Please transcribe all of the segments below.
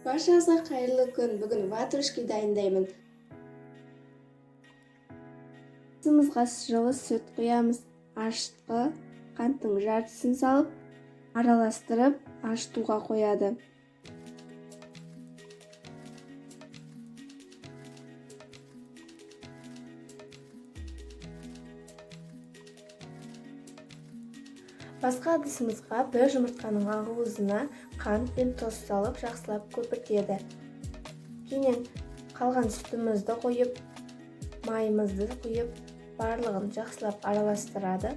Barchangizga xayrli kun. Bugun vatrушки dayındayman. Qizimizga жылы süt qo'yamiz. Ашытқы qanting жартысын salib, aralashtirib, ашытуға qo'yadi. Басқа ыдысымызға бір жұмыртқаның ағуызына қант пен тұз салып, жақсылап көпіртеді. Кейін қалған сүтімізді қойып, майымызды құйып, барлығын жақсылап араластырады.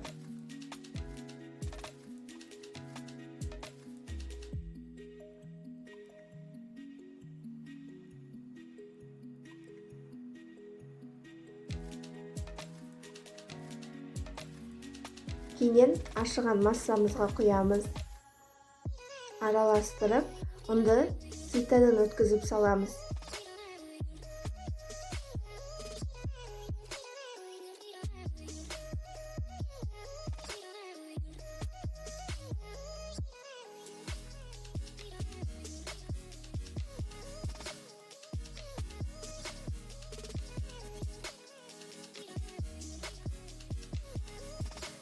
Кейін ашыған массамызға құямыз. Араластырып, онды ситадан өткізіп саламыз.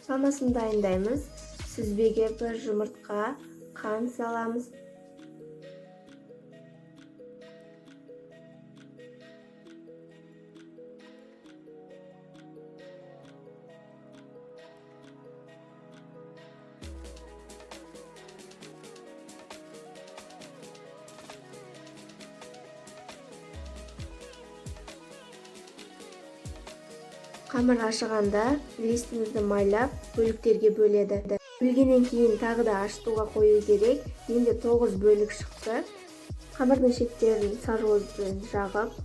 Шамасын дайындаймыз. Сүзбеге бір жұмыртқа, қант саламыз. Қамыр ашығанда листімізді майлап, бөліктерге бөледі. Бөлгеннен кейін тағы да ашытуға қою керек. Енді 9 бөлік шықты. Қамырдың шеттерін сарыуызбен жағып,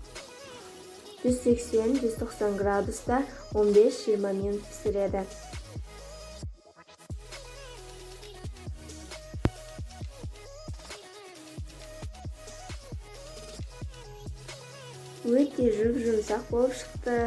180-190 градуста 15-20 минут пісіреді. Өте жұмсақ болып шықты.